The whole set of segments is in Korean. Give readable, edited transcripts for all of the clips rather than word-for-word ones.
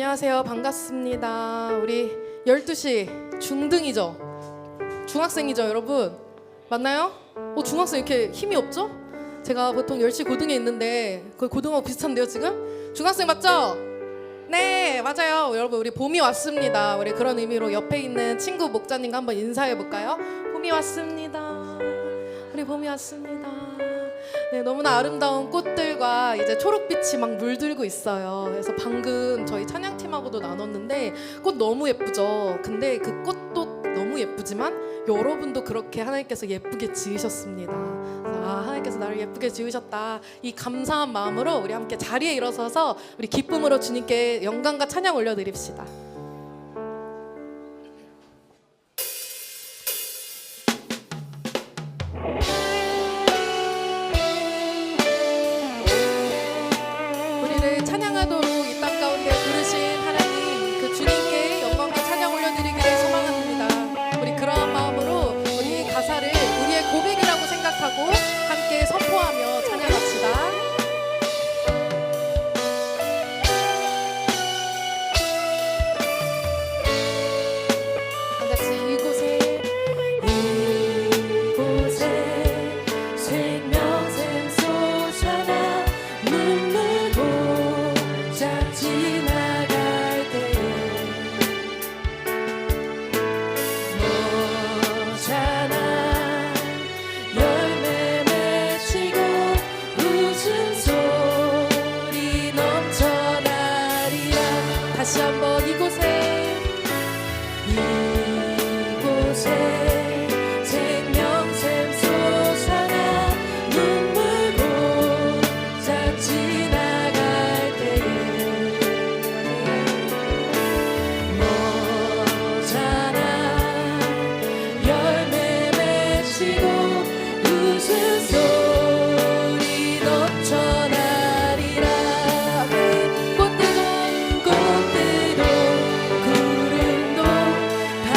안녕하세요. 반갑습니다. 우리 12시 중등이죠? 중학생이죠, 여러분? 맞나요? 중학생 이렇게 힘이 없죠? 제가 보통 10시 고등에 있는데 거의 고등하고 비슷한데요, 지금? 중학생 맞죠? 네, 맞아요. 여러분, 우리 봄이 왔습니다. 우리 그런 의미로 옆에 있는 친구 목자님과 한번 인사해 볼까요? 봄이 왔습니다. 우리 봄이 왔습니다. 네, 너무나 아름다운 꽃들과 이제 초록빛이 막 물들고 있어요. 그래서 방금 저희 찬양팀하고도 나눴는데 꽃 너무 예쁘죠? 근데 그 꽃도 너무 예쁘지만 여러분도 그렇게 하나님께서 예쁘게 지으셨습니다. 하나님께서 나를 예쁘게 지으셨다. 이 감사한 마음으로 우리 함께 자리에 일어서서 우리 기쁨으로 주님께 영광과 찬양 올려드립시다. 찬양하도록 이 땅 가운데 부르신 하나님, 그 주님께 영광과 찬양 올려드리기를 소망합니다. 우리 그러한 마음으로 우리 가사를 우리의 고백이라고 생각하고 함께 선포하며 찬양합시다. 다시 한번 이곳에 생명샘 솟아나 눈물 고작 지나갈 때에 모자라 열매 맺히고 웃음소리 넘쳐나리라. 꽃들도 구름도 다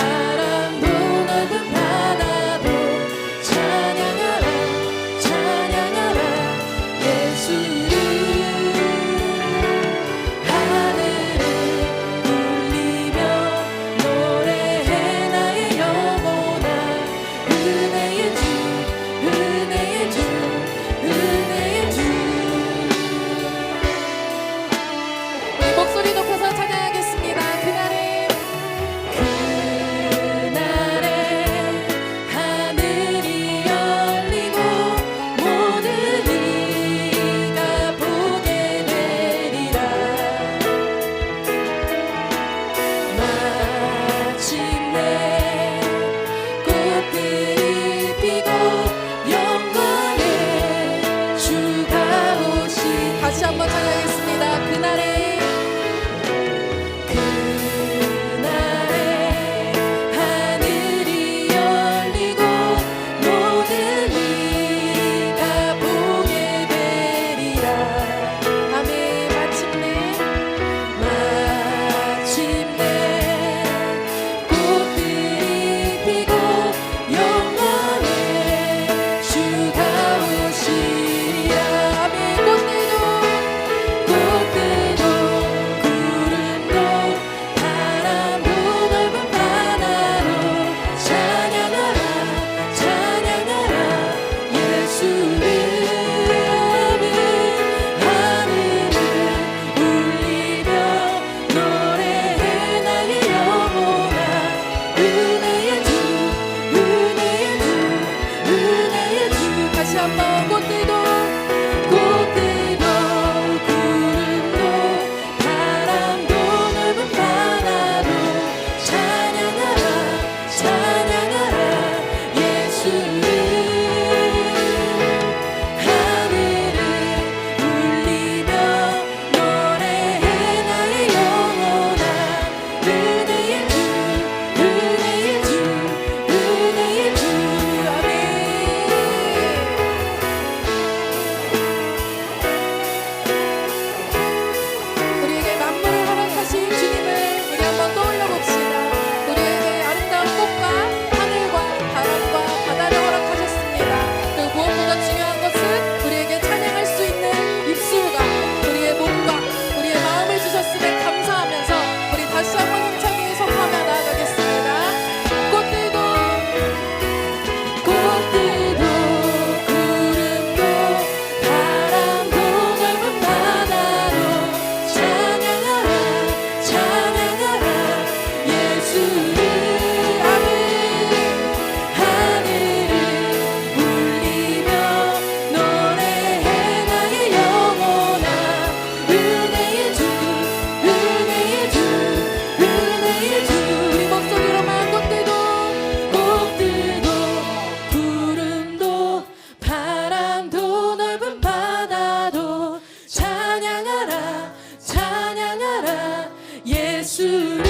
예수를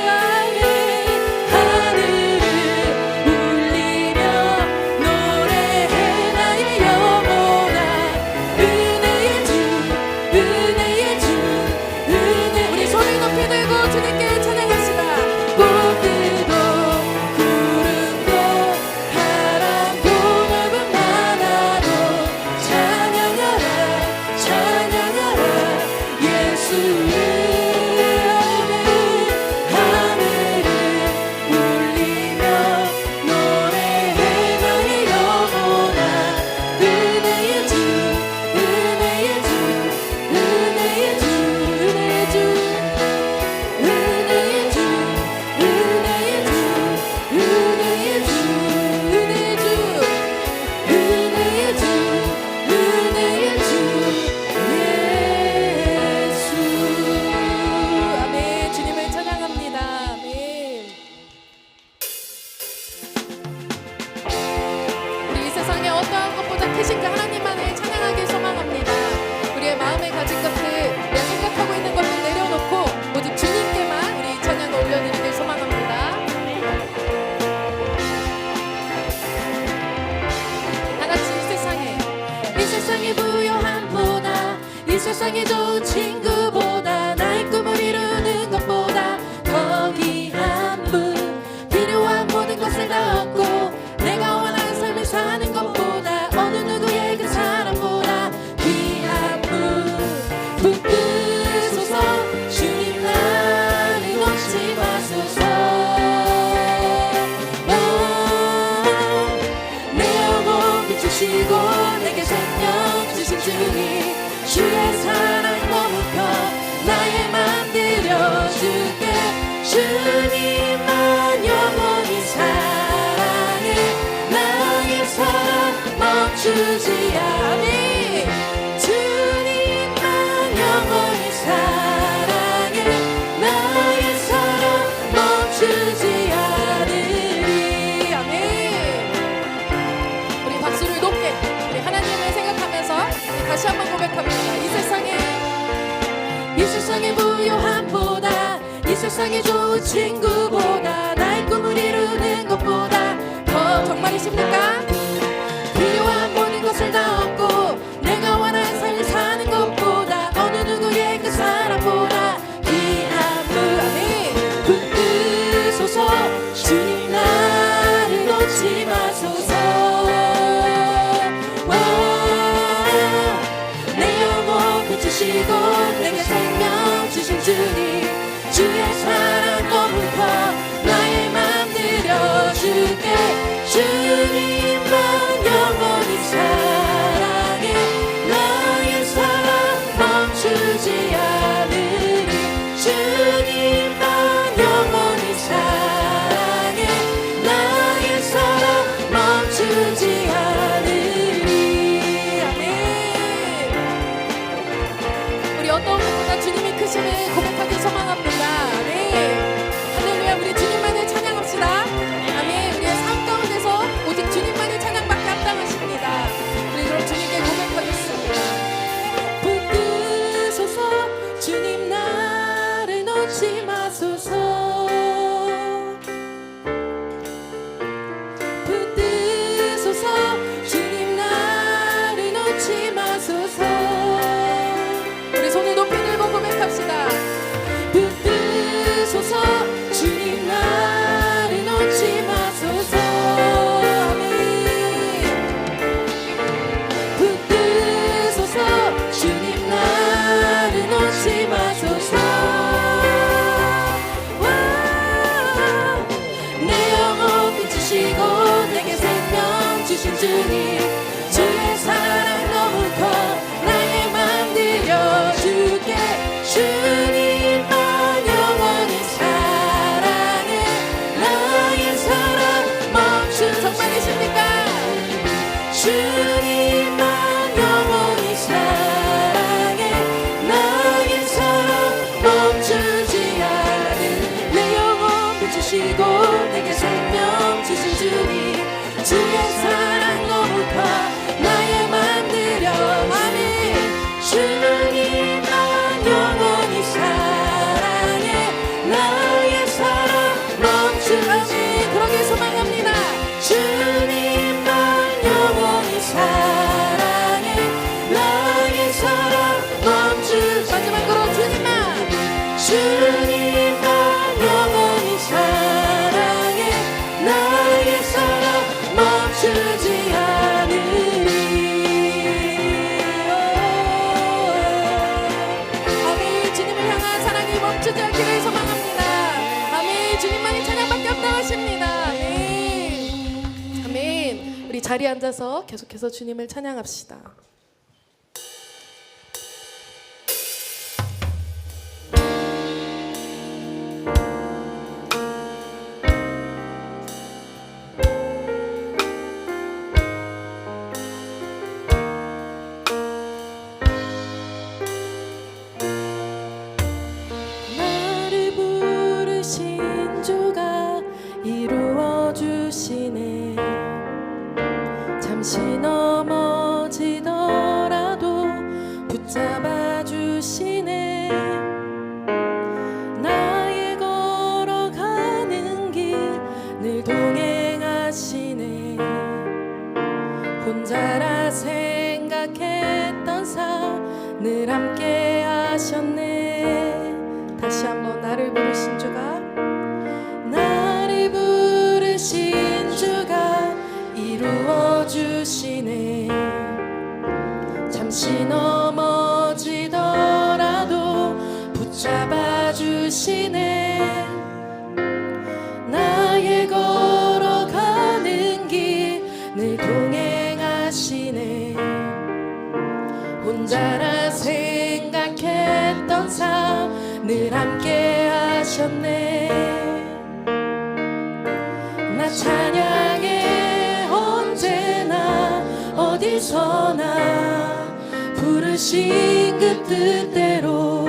아멘. 하늘을 울리며 노래해 나의 영혼아. 은혜의 주 은혜의 주 은혜. 우리 손을 높이 들고 주님께 찬양합시다. 꽃들도 구름도 바람도 넓은 바다도 찬양하라 찬양하라 예수를. 하늘을 울리며 노래해 나의 영혼아. 은혜의 주 은혜의 주 은혜의 주 은혜의 주 은혜의 주 은혜의 주 은혜의 주 은혜의 주 은혜의 주 은혜의 주 예수. 아멘. 주님을 찬양합니다. 아멘. 우리 이 세상에 어떠한 것보다 크신 그 하나님만을 찬양하길 소망합니다. 우리의 마음에 가진 것들, 내가 생각하고 있는 것들 내려놓고 오직 주님께만 우리 찬양을 올려드리길 소망합니다. 다같이 이 세상에 부요함보다 이 세상에 좋은 친구보다 나의 꿈을 이루는 것보다 더 귀한 분, 필요한 모든 것을 다 얻고 내가 원하는 삶을 사는 것보다 어느 누구의 그 사람보다 귀한 분. 붙드소서 주님 나를 놓지 마소서. 내 영혼 비추시고 내게 생명 주신 주님, 주의 사랑 너무 커 나의 맘 들여줄게. 주님만 영원히 사랑해 나의 사랑 멈추지 않으니. 주님만 영원히 사랑해 나의 사랑 멈추지 않으리. 아멘. 우리 박수를 높게 우리 하나님을 생각하면서 다시 한번 고백합니다. 이 세상의 부요함보다 이 세상의 좋은 친구보다 나의 꿈을 이루는 것보다 더 정말이십니까? 필요한 모든 것을 다 얻고 내가 원하는 삶을 사는 것보다 어느 누구의 그 사람보다 귀한 분. 아멘. 붙드소서 주님 나를 놓지 마소서. 내 영혼 비추시고 내게 생명 주신 주님, 주의 사랑 너무 커 나의 맘 들여줄게. 주님만 영원히 사랑해 나의 사랑 멈추지 않으리. 주님만 영원히 사랑해 나의 사랑 멈추지 않으리. 아멘. 우리 어떤 것보다 주님이 크심을 고백하길 소망합니다. 아멘. 할렐루야. 우리 주님만을 찬양합시다. 아멘. 우리의 삶 가운데서 오직 주님만의 찬양밖에 합당하십니다. 우리 그럼 주님께 고백하겠습니다. 붙드소서 주님 나를 놓지 마소서. 붙드소서 주님 나를 놓지 마소서. 우리 손을 높이 들고 고백합시다. 붙드소서 주님 나를 놓지 마소서. 아멘. 붙드소서 주님 나를 놓지 마소서. 내 영혼 비추시고 내게 생명 주신 주님, 주의 사랑 너무 커 나의 맘 들여줄게. 주님만 영원히 사랑해 나의 사랑 멈추. 정말이십니까? 주님만 영원히 사랑해 나의 사랑 멈추지 않은. 내 영혼 비추시고 내게 생명 주신 주님, 주의 사랑 너무 커 나의 맘 들여. 아멘. 주님만 영원히 사랑해 자리에 앉아서 계속해서 주님을 찬양합시다. 나를 부르신 주가 이루어 주시네. 잠시 넘어지더라도 붙잡아 주시네. 나의 걸어가는 길 늘 동행하시네. 혼자라 생각했던 삶 늘 함께 하셨네. 다시 한번 나를 부르신 주가 나를 부르신 주가 이루어 주시네. 잠시 넘어지더라도 붙잡아 주시네. 나의 걸어가는 길 늘 동행하시네. 혼자라 생각했던 삶 늘 함께 하셨네. 나 찬양해 언제나 어디서나 부르신 그 뜻대로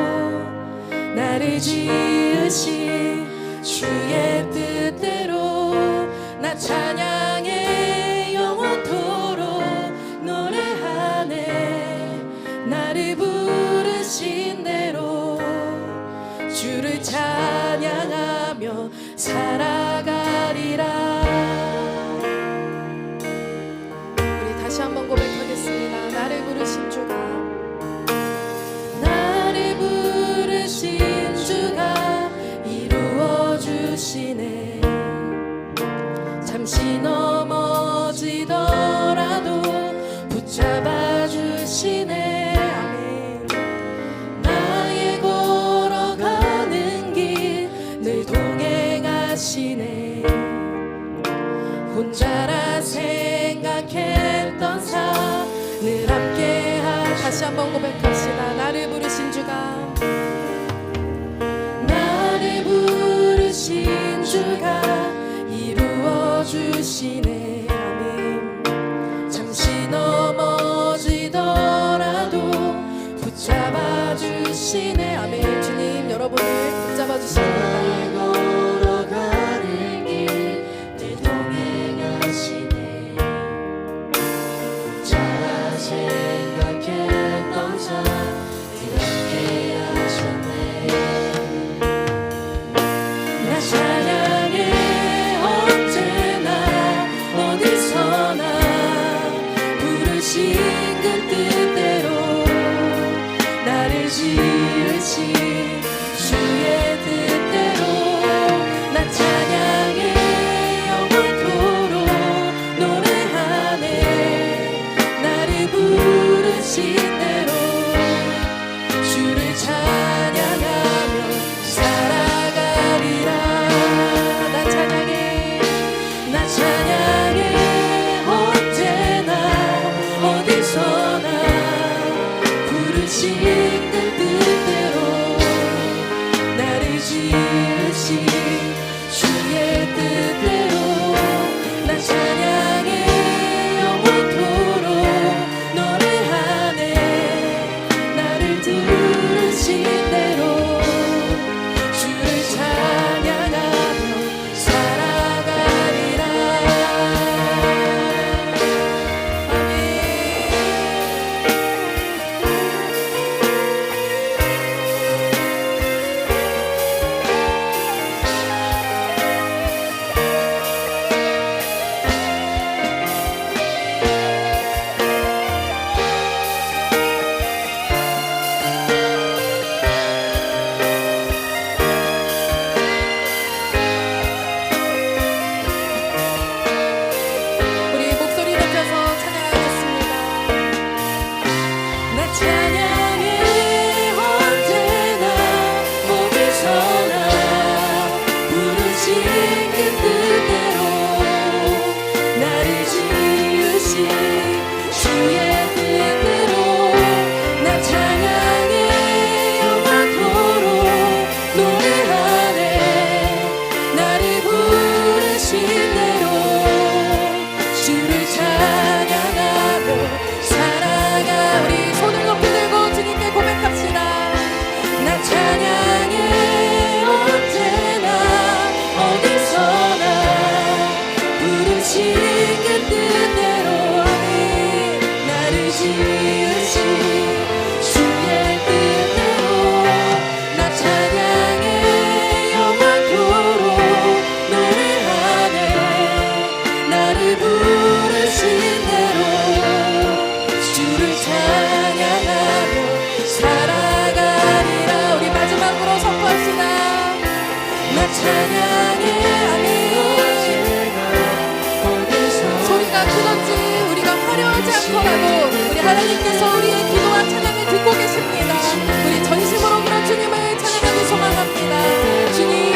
나를 지으신 주의 뜻대로 나 찬양해 영원토록 노래하네. 나를 부르신 대로 주를 찬양하며 살아가리라. 우리 다시 한번 고백하겠습니다. 나를 부르신 주가 나를 부르신 주가 이루어 주시네. 잠시 넘어지더라도 붙잡아 주시네. 아멘. 나의 걸어가는 길 늘 동행하시네. 혼자라 생각했던 삶 늘 함께 다시 한번 고백합시다. 나를 부르신 주가 나를 부르신 주가 이루어 주시네. 아멘. 잠시 넘어지더라도 붙잡아 주시네. 아멘. 주님 여러분을 붙잡아 주십니다. 걸어가는 길 늘 동행하시네. 혼자라 생각했던 삶 늘 함께 하셨네. 나 찬양해 언제나 어디서나 부르신 그 뜻대로 나를 지으신 주의 뜻대로 나 찬양해 영원토록 노래하네. 나를 부르신 대로 주를 찬양하며 살아가리라. 나 찬양해 언제나 어디서나 부르신 그 뜻대로 나를 지으신 주의 뜻대로 나 찬양해 영원토록 노래하네. 나를 들으신 대로 주를 찬양하며 살아가리라. 아멘. 하나님께서 우리의 기도와 찬양을 듣고 계십니다. 우리 전심으로 그런 주님을 찬양하기 소망합니다. 주님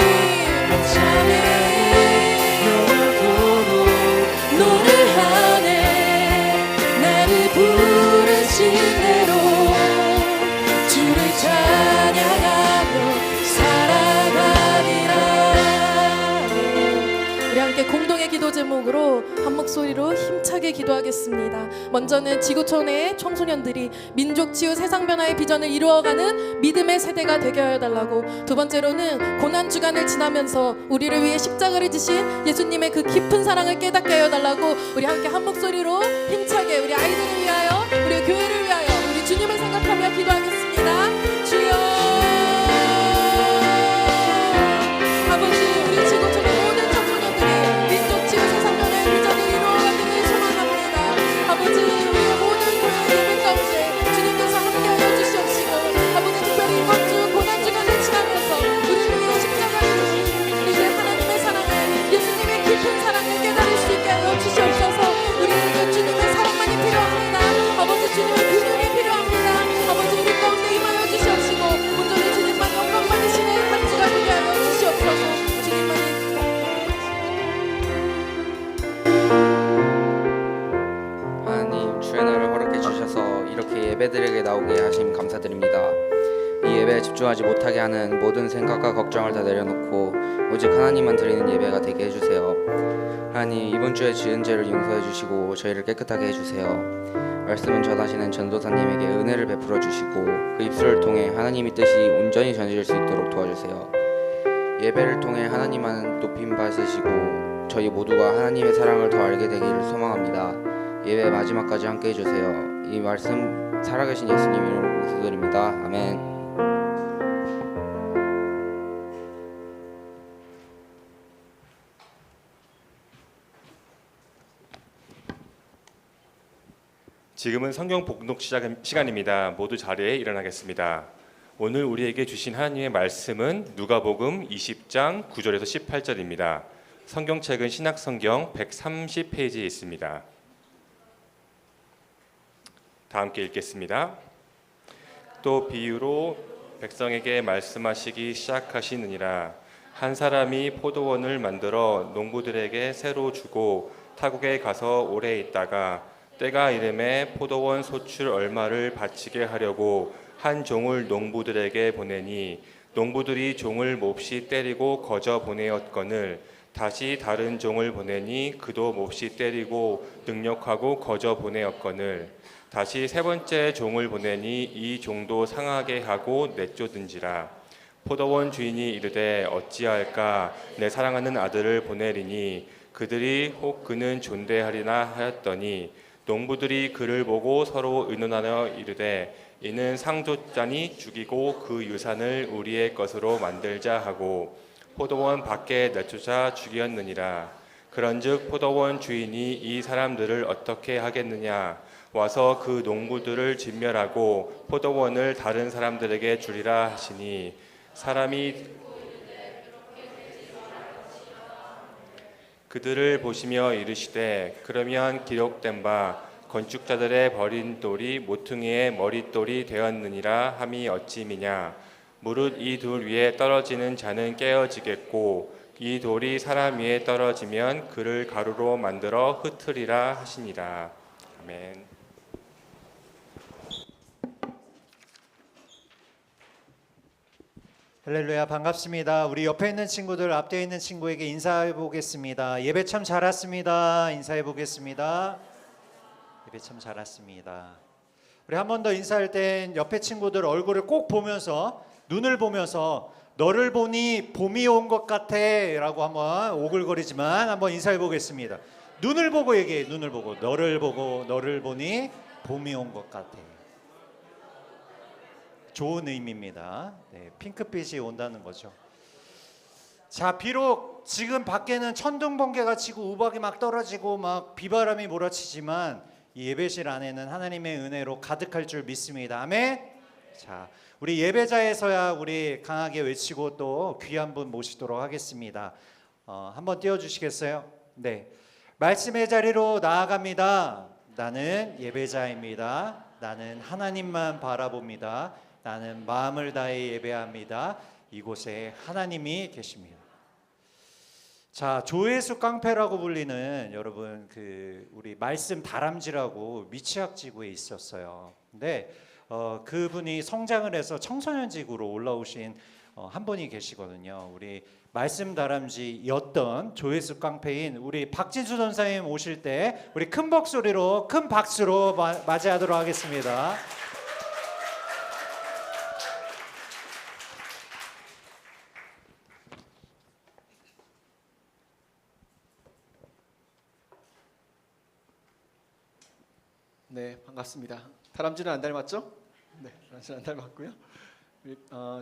영원토록 노래하네. 나를 부르신 대로 주를 찬양하며 살아가리라. 우리 함께 공동의 기도 제목으로 한 목소리로 힘차게 기도하겠습니다. 먼저는 지구촌의 청소년들이 민족 치유 세상 변화의 비전을 이루어가는 믿음의 세대가 되게 하여달라고, 두 번째로는 고난 주간을 지나면서 우리를 위해 십자가를 지신 예수님의 그 깊은 사랑을 깨닫게 하여달라고, 우리 함께 한 목소리로 힘차게 우리 아이들을 위하여, 우리 교회를 위하여, 우리 주님을 생각하며 기도하겠습니다. 주여 아버지, 우리 지구촌의 모든 청소년들이 민족 치유 세상 변화의 비전을 이루어가기를 소망합니다. 아버지, 우리의 모든 고난 예배 가운데 주님께서 함께하여 주시옵시고, 아버지 특별히 이번 주 고난 주간을 지나면서 우리를 위해 십자가를 지신 이제 하나님의 사랑을, 예수님의 깊은 사랑을 깨달을 수 있게 하여 주시옵소서. 우리에게 주님의 사랑만이 필요합니다. 아버지, 주님의 긍휼이 필요합니다. 아버지, 우리 가운데 임하여 주시옵시고, 온전히 주님만 영광 받으시는 한 주가 되게 하여 주시옵소서. 주님만이 하나님, 주의 날을 허락해 주셔서 이렇게 예배드리게 나오게 하심 감사드립니다. 이 예배에 집중하지 못하게 하는 모든 생각과 걱정을 다 내려놓고 오직 하나님만 드리는 예배가 되게 해주세요. 하나님, 이번 주에 지은 죄를 용서해 주시고 저희를 깨끗하게 해주세요. 말씀은 전하시는 전도사님에게 은혜를 베풀어 주시고 그 입술을 통해 하나님의 뜻이 온전히 전해질 수 있도록 도와주세요. 예배를 통해 하나님만 높임 받으시고 저희 모두가 하나님의 사랑을 더 알게 되기를 소망합니다. 예배 마지막까지 함께 해주세요. 이 말씀 살아계신 예수님 이름으로 기도드립니다. 아멘. 지금은 성경 복독 시간입니다. 모두 자리에 일어나겠습니다. 오늘 우리에게 주신 하나님의 말씀은 누가복음 20장 9절에서 18절입니다. 성경책은 신약성경 130페이지에 있습니다. 다 함께 읽겠습니다. 또 비유로 백성에게 말씀하시기 시작하시느니라. 한 사람이 포도원을 만들어 농부들에게 새로 주고 타국에 가서 오래 있다가 때가 이름에 포도원 소출 얼마를 바치게 하려고 한 종을 농부들에게 보내니 농부들이 종을 몹시 때리고 거저 보내었거늘 다시 다른 종을 보내니 그도 몹시 때리고 능욕하고 거저 보내었거늘 다시 세 번째 종을 보내니 이 종도 상하게 하고 내쫓은지라. 포도원 주인이 이르되 어찌할까 내 사랑하는 아들을 보내리니 그들이 혹 그는 존대하리나 하였더니 농부들이 그를 보고 서로 의논하여 이르되 이는 상속자니 죽이고 그 유산을 우리의 것으로 만들자 하고 포도원 밖에 내쫓아 죽였느니라. 그런즉 포도원 주인이 이 사람들을 어떻게 하겠느냐. 와서 그 농부들을 진멸하고 포도원을 다른 사람들에게 주리라 하시니 사람이 그들을 보시며 이르시되 그러면 기록된 바 건축자들의 버린 돌이 모퉁이의 머릿돌이 되었느니라 함이 어찌미냐. 무릇 이 돌 위에 떨어지는 자는 깨어지겠고 이 돌이 사람 위에 떨어지면 그를 가루로 만들어 흩으리라 하시니라. 아멘. 할렐루야, 반갑습니다. 우리 옆에 있는 친구들, 앞에 있는 친구에게 인사해 보겠습니다. 예배 참 잘 왔습니다. 인사해 보겠습니다. 예배 참 잘 왔습니다. 우리 한 번 더 인사할 땐 옆에 친구들 얼굴을 꼭 보면서, 눈을 보면서 너를 보니 봄이 온 것 같아 라고 한번 오글거리지만 한번 인사해 보겠습니다. 눈을 보고 얘기해. 눈을 보고, 너를 보니 봄이 온 것 같아. 좋은 의미입니다. 네, 핑크빛이 온다는 거죠. 자, 비록 지금 밖에는 천둥 번개가 치고 우박이 막 떨어지고 막 비바람이 몰아치지만 이 예배실 안에는 하나님의 은혜로 가득할 줄 믿습니다. 아멘. 자, 우리 예배자에서야 우리 강하게 외치고 또 귀한 분 모시도록 하겠습니다. 한번 띄워주시겠어요? 네, 말씀의 자리로 나아갑니다. 나는 예배자입니다. 나는 하나님만 바라봅니다. 나는 마음을 다해 예배합니다. 이곳에 하나님이 계십니다. 자, 조회수 깡패라고 불리는 여러분 우리 말씀 다람쥐라고 미취학지구에 있었어요. 근데 그분이 성장을 해서 청소년직으로 올라오신 한 분이 계시거든요. 우리 말씀 다람쥐였던 조회수 깡패인 우리 박진수 전사님 오실 때 우리 큰 박수로 맞이하도록 하겠습니다. 네, 반갑습니다. 다람쥐는 안 닮았죠? 네, 다람쥐는 안 닮았고요.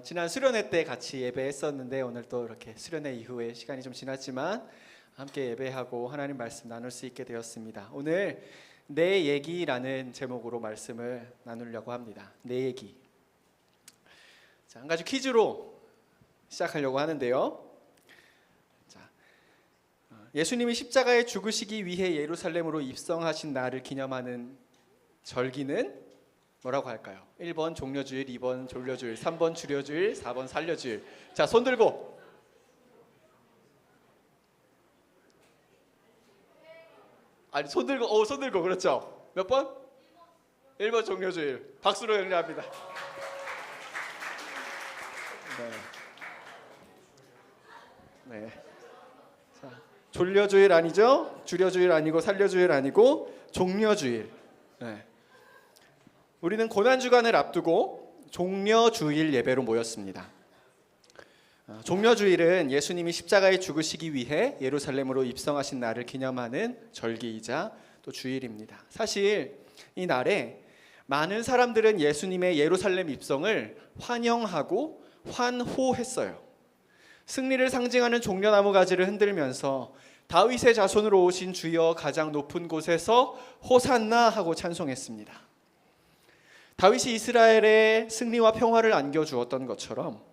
지난 수련회 때 같이 예배했었는데 오늘 또 이렇게 수련회 이후에 시간이 좀 지났지만 함께 예배하고 하나님 말씀 나눌 수 있게 되었습니다. 오늘 내 얘기라는 제목으로 말씀을 나누려고 합니다. 내 얘기. 자, 한 가지 퀴즈로 시작하려고 하는데요. 자, 예수님이 십자가에 죽으시기 위해 예루살렘으로 입성하신 날을 기념하는 절기는 뭐라고 할까요? 1번 종려주일, 2번 졸려주일, 3번 주려주일, 4번 살려주일. 자, 손 들고. 아니, 손 들고 그렇죠. 몇 번? 1번 종려주일. 박수로 연례합니다. 네. 네. 자, 졸려주일 아니죠? 주려주일 아니고 살려주일 아니고 종려주일. 네. 우리는 고난주간을 앞두고 종려주일 예배로 모였습니다. 종려주일은 예수님이 십자가에 죽으시기 위해 예루살렘으로 입성하신 날을 기념하는 절기이자 또 주일입니다. 사실 이 날에 많은 사람들은 예수님의 예루살렘 입성을 환영하고 환호했어요. 승리를 상징하는 종려나무 가지를 흔들면서 다윗의 자손으로 오신 주여 가장 높은 곳에서 호산나 하고 찬송했습니다. 다윗이 이스라엘의 승리와 평화를 안겨주었던 것처럼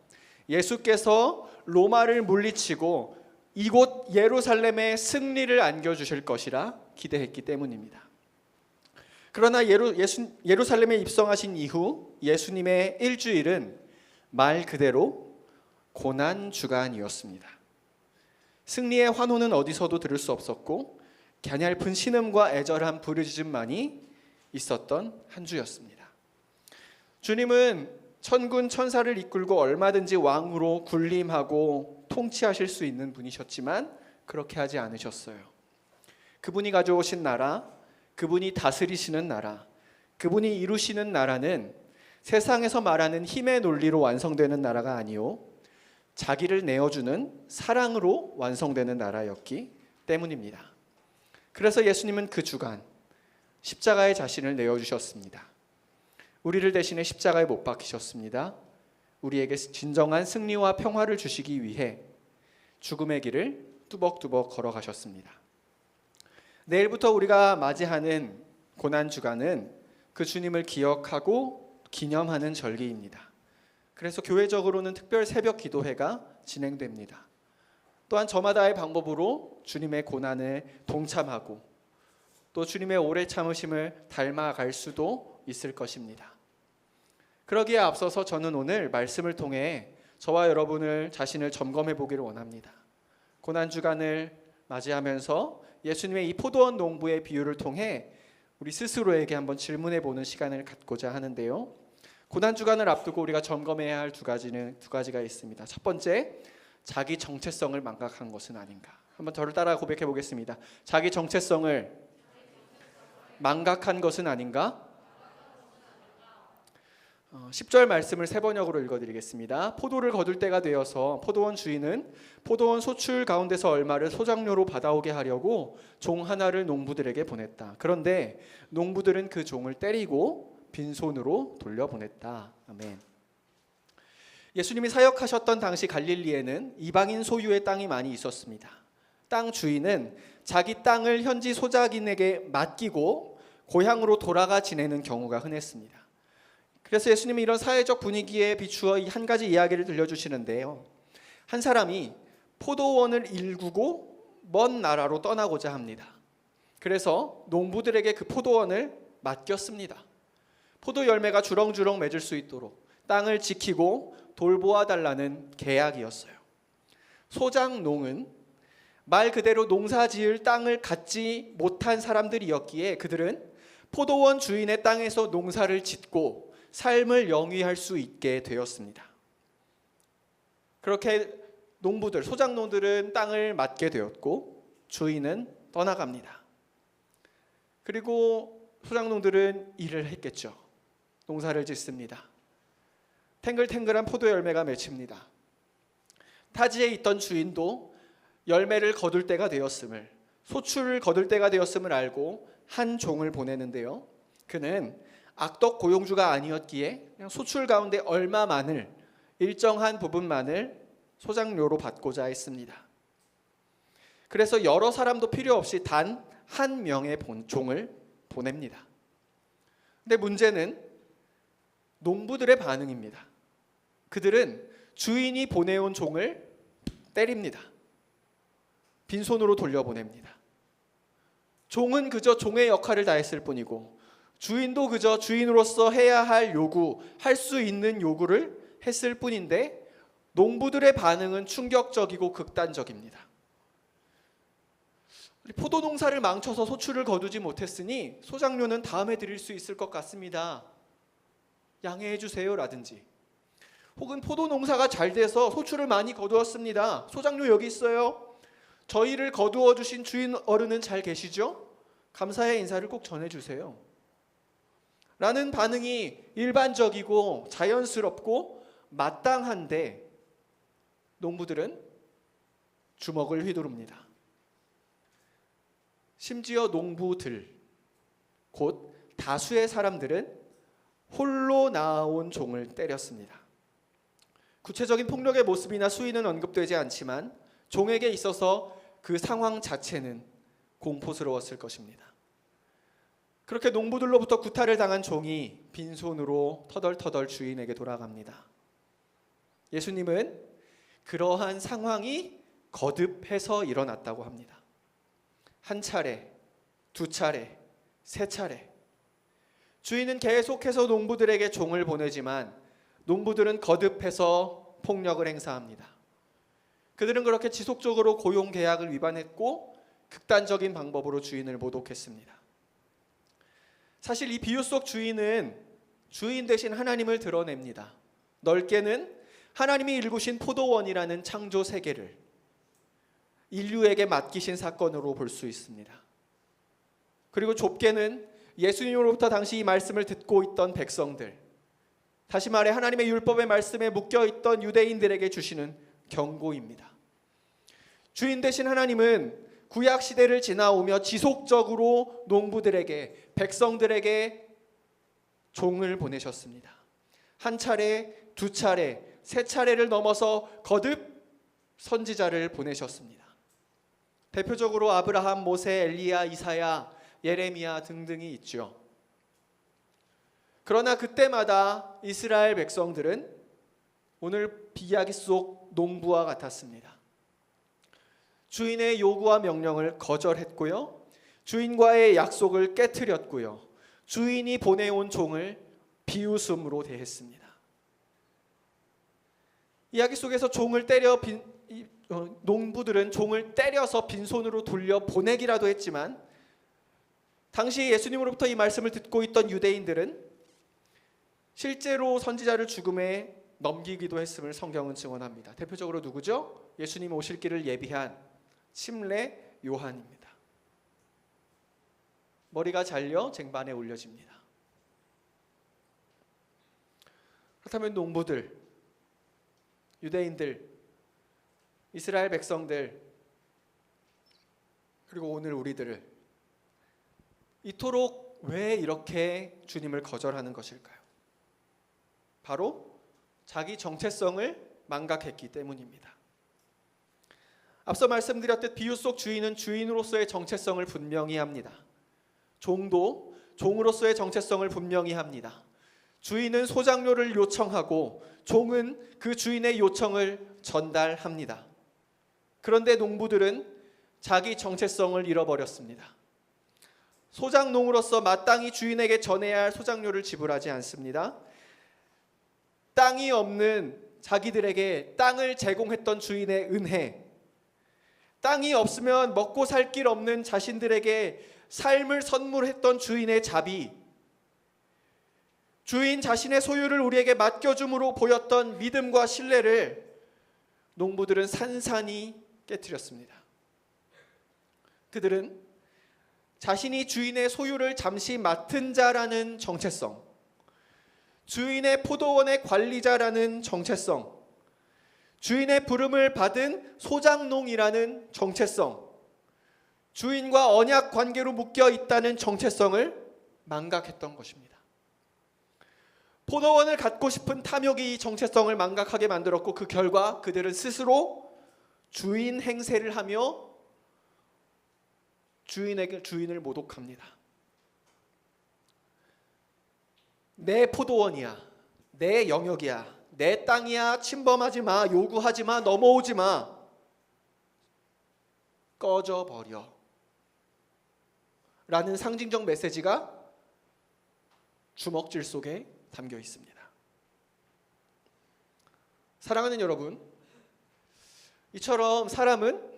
예수께서 로마를 물리치고 이곳 예루살렘의 승리를 안겨주실 것이라 기대했기 때문입니다. 그러나 예루살렘에 입성하신 이후 예수님의 일주일은 말 그대로 고난주간이었습니다. 승리의 환호는 어디서도 들을 수 없었고 갸냘픈 신음과 애절한 부르짖음만이 있었던 한 주였습니다. 주님은 천군 천사를 이끌고 얼마든지 왕으로 군림하고 통치하실 수 있는 분이셨지만 그렇게 하지 않으셨어요. 그분이 가져오신 나라, 그분이 다스리시는 나라, 그분이 이루시는 나라는 세상에서 말하는 힘의 논리로 완성되는 나라가 아니요 자기를 내어주는 사랑으로 완성되는 나라였기 때문입니다. 그래서 예수님은 그 주간 십자가에 자신을 내어주셨습니다. 우리를 대신해 십자가에 못 박히셨습니다. 우리에게 진정한 승리와 평화를 주시기 위해 죽음의 길을 뚜벅뚜벅 걸어가셨습니다. 내일부터 우리가 맞이하는 고난주간은 그 주님을 기억하고 기념하는 절기입니다. 그래서 교회적으로는 특별 새벽 기도회가 진행됩니다. 또한 저마다의 방법으로 주님의 고난에 동참하고 또 주님의 오래 참으심을 닮아갈 수도 있을 것입니다. 그러기에 앞서서 저는 오늘 말씀을 통해 저와 여러분을 자신을 점검해 보기를 원합니다. 고난주간을 맞이하면서 예수님의 이 포도원 농부의 비유를 통해 우리 스스로에게 한번 질문해 보는 시간을 갖고자 하는데요. 고난주간을 앞두고 우리가 점검해야 할 두 가지가 있습니다. 첫 번째, 자기 정체성을 망각한 것은 아닌가. 한번 저를 따라 고백해 보겠습니다. 자기 정체성을 망각한 것은 아닌가? 10절 말씀을 세 번역으로 읽어드리겠습니다. 포도를 거둘 때가 되어서 포도원 주인은 포도원 소출 가운데서 얼마를 소작료로 받아오게 하려고 종 하나를 농부들에게 보냈다. 그런데 농부들은 그 종을 때리고 빈손으로 돌려보냈다. 아멘. 예수님이 사역하셨던 당시 갈릴리에는 이방인 소유의 땅이 많이 있었습니다. 땅 주인은 자기 땅을 현지 소작인에게 맡기고 고향으로 돌아가 지내는 경우가 흔했습니다. 그래서 예수님이 이런 사회적 분위기에 비추어 한 가지 이야기를 들려주시는데요. 한 사람이 포도원을 일구고 먼 나라로 떠나고자 합니다. 그래서 농부들에게 그 포도원을 맡겼습니다. 포도 열매가 주렁주렁 맺을 수 있도록 땅을 지키고 돌보아 달라는 계약이었어요. 소작농은 말 그대로 농사지을 땅을 갖지 못한 사람들이었기에 그들은 포도원 주인의 땅에서 농사를 짓고 삶을 영위할 수 있게 되었습니다. 그렇게 농부들, 소작농들은 땅을 맡게 되었고 주인은 떠나갑니다. 그리고 소작농들은 일을 했겠죠. 농사를 짓습니다. 탱글탱글한 포도 열매가 맺힙니다. 타지에 있던 주인도 열매를 거둘 때가 되었음을, 소출을 거둘 때가 되었음을 알고 한 종을 보내는데요. 그는 악덕 고용주가 아니었기에 그냥 소출 가운데 얼마만을, 일정한 부분만을 소작료로 받고자 했습니다. 그래서 여러 사람도 필요 없이 단 한 명의 종을 보냅니다. 근데 문제는 농부들의 반응입니다. 그들은 주인이 보내온 종을 때립니다. 빈손으로 돌려보냅니다. 종은 그저 종의 역할을 다했을 뿐이고 주인도 그저 주인으로서 해야 할 요구, 할 수 있는 요구를 했을 뿐인데 농부들의 반응은 충격적이고 극단적입니다. 포도 농사를 망쳐서 소출을 거두지 못했으니 소작료는 다음에 드릴 수 있을 것 같습니다. 양해해 주세요 라든지, 혹은 포도 농사가 잘 돼서 소출을 많이 거두었습니다. 소작료 여기 있어요. 저희를 거두어 주신 주인 어른은 잘 계시죠? 감사의 인사를 꼭 전해 주세요. 라는 반응이 일반적이고 자연스럽고 마땅한데 농부들은 주먹을 휘두릅니다. 심지어 농부들, 곧 다수의 사람들은 홀로 나온 종을 때렸습니다. 구체적인 폭력의 모습이나 수위는 언급되지 않지만 종에게 있어서 그 상황 자체는 공포스러웠을 것입니다. 그렇게 농부들로부터 구타를 당한 종이 빈손으로 터덜터덜 주인에게 돌아갑니다. 예수님은 그러한 상황이 거듭해서 일어났다고 합니다. 한 차례, 두 차례, 세 차례. 주인은 계속해서 농부들에게 종을 보내지만 농부들은 거듭해서 폭력을 행사합니다. 그들은 그렇게 지속적으로 고용 계약을 위반했고 극단적인 방법으로 주인을 모독했습니다. 사실 이 비유 속 주인은 주인 대신 하나님을 드러냅니다. 넓게는 하나님이 일구신 포도원이라는 창조 세계를 인류에게 맡기신 사건으로 볼 수 있습니다. 그리고 좁게는 예수님으로부터 당시 이 말씀을 듣고 있던 백성들, 다시 말해 하나님의 율법의 말씀에 묶여있던 유대인들에게 주시는 경고입니다. 주인 대신 하나님은 구약 시대를 지나오며 지속적으로 농부들에게, 백성들에게 종을 보내셨습니다. 한 차례, 두 차례, 세 차례를 넘어서 거듭 선지자를 보내셨습니다. 대표적으로 아브라함, 모세, 엘리야, 이사야, 예레미야 등등이 있죠. 그러나 그때마다 이스라엘 백성들은 오늘 이야기 속 농부와 같았습니다. 주인의 요구와 명령을 거절했고요, 주인과의 약속을 깨트렸고요, 주인이 보내온 종을 비웃음으로 대했습니다. 이야기 속에서 농부들은 종을 때려서 빈손으로 돌려 보내기라도 했지만 당시 예수님으로부터 이 말씀을 듣고 있던 유대인들은 실제로 선지자를 죽음에 넘기기도 했음을 성경은 증언합니다. 대표적으로 누구죠? 예수님 오실 길을 예비한 침례 요한입니다. 머리가 잘려 쟁반에 올려집니다. 그렇다면 농부들, 유대인들, 이스라엘 백성들, 그리고 오늘 우리들을 이토록 왜 이렇게 주님을 거절하는 것일까요? 바로 자기 정체성을 망각했기 때문입니다. 앞서 말씀드렸듯 비유 속 주인은 주인으로서의 정체성을 분명히 합니다. 종도 종으로서의 정체성을 분명히 합니다. 주인은 소작료를 요청하고 종은 그 주인의 요청을 전달합니다. 그런데 농부들은 자기 정체성을 잃어버렸습니다. 소작농으로서 마땅히 주인에게 전해야 할 소작료를 지불하지 않습니다. 땅이 없는 자기들에게 땅을 제공했던 주인의 은혜, 땅이 없으면 먹고 살 길 없는 자신들에게 삶을 선물했던 주인의 자비, 주인 자신의 소유를 우리에게 맡겨줌으로 보였던 믿음과 신뢰를 농부들은 산산이 깨트렸습니다. 그들은 자신이 주인의 소유를 잠시 맡은 자라는 정체성, 주인의 포도원의 관리자라는 정체성, 주인의 부름을 받은 소작농이라는 정체성, 주인과 언약 관계로 묶여 있다는 정체성을 망각했던 것입니다. 포도원을 갖고 싶은 탐욕이 이 정체성을 망각하게 만들었고, 그 결과 그들은 스스로 주인 행세를 하며 주인을 모독합니다. 내 포도원이야, 내 영역이야, 내 땅이야, 침범하지 마, 요구하지 마, 넘어오지 마, 꺼져버려 라는 상징적 메시지가 주먹질 속에 담겨 있습니다. 사랑하는 여러분, 이처럼 사람은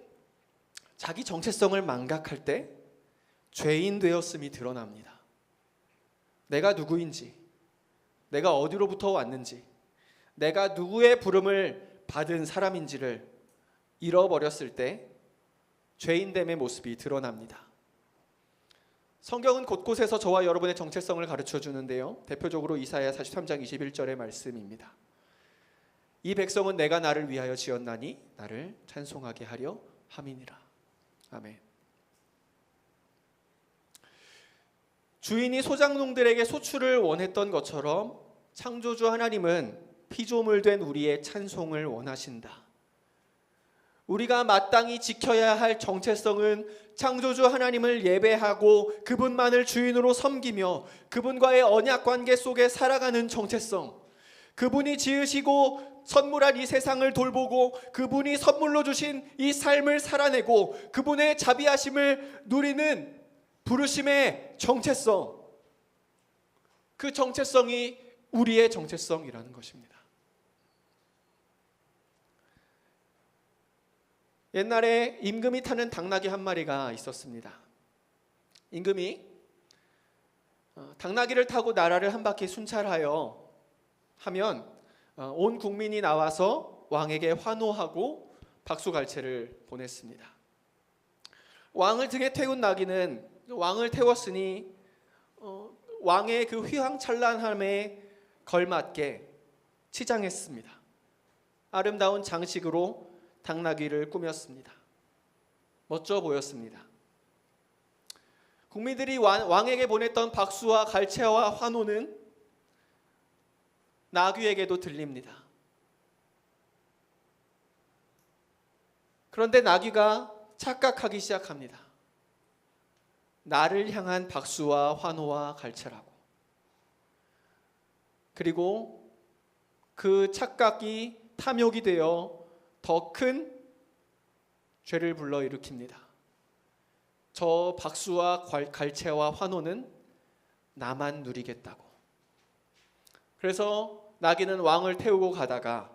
자기 정체성을 망각할 때 죄인 되었음이 드러납니다. 내가 누구인지, 내가 어디로부터 왔는지, 내가 누구의 부름을 받은 사람인지를 잃어버렸을 때 죄인됨의 모습이 드러납니다. 성경은 곳곳에서 저와 여러분의 정체성을 가르쳐 주는데요, 대표적으로 이사야 43장 21절의 말씀입니다. 이 백성은 내가 나를 위하여 지었나니 나를 찬송하게 하려 함이니라. 아멘. 주인이 소작농들에게 소출을 원했던 것처럼 창조주 하나님은 피조물 된 우리의 찬송을 원하신다. 우리가 마땅히 지켜야 할 정체성은 창조주 하나님을 예배하고 그분만을 주인으로 섬기며 그분과의 언약 관계 속에 살아가는 정체성, 그분이 지으시고 선물한 이 세상을 돌보고 그분이 선물로 주신 이 삶을 살아내고 그분의 자비하심을 누리는 부르심의 정체성, 그 정체성이 우리의 정체성이라는 것입니다. 옛날에 임금이 타는 당나귀 한 마리가 있었습니다. 임금이 당나귀를 타고 나라를 한 바퀴 순찰하여 하면 온 국민이 나와서 왕에게 환호하고 박수갈채를 보냈습니다. 왕을 등에 태운 나귀는 왕을 태웠으니 왕의 그 휘황찬란함에 걸맞게 치장했습니다. 아름다운 장식으로 당나귀를 꾸몄습니다. 멋져 보였습니다. 국민들이 왕에게 보냈던 박수와 갈채와 환호는 나귀에게도 들립니다. 그런데 나귀가 착각하기 시작합니다. 나를 향한 박수와 환호와 갈채라고. 그리고 그 착각이 탐욕이 되어 더 큰 죄를 불러일으킵니다. 저 박수와 갈채와 환호는 나만 누리겠다고. 그래서 나귀는 왕을 태우고 가다가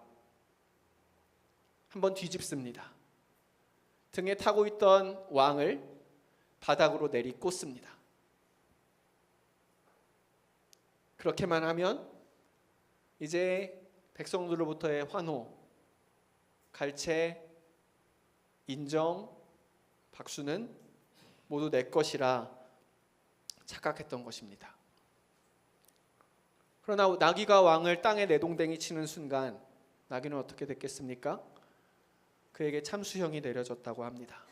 한번 뒤집습니다. 등에 타고 있던 왕을 바닥으로 내리꽂습니다. 그렇게만 하면 이제 백성들로부터의 환호, 갈채, 인정, 박수는 모두 내 것이라 착각했던 것입니다. 그러나 나귀가 왕을 땅에 내동댕이 치는 순간 나귀는 어떻게 됐겠습니까? 그에게 참수형이 내려졌다고 합니다.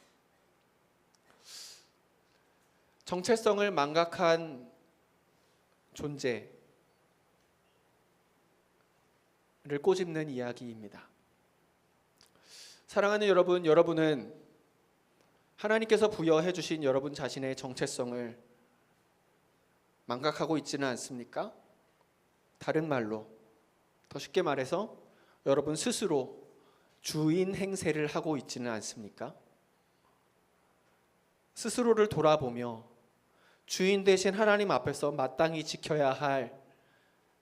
정체성을 망각한 존재를 꼬집는 이야기입니다. 사랑하는 여러분, 여러분은 하나님께서 부여해 주신 여러분 자신의 정체성을 망각하고 있지는 않습니까? 다른 말로, 더 쉽게 말해서 여러분 스스로 주인 행세를 하고 있지는 않습니까? 스스로를 돌아보며 주인 대신 하나님 앞에서 마땅히 지켜야 할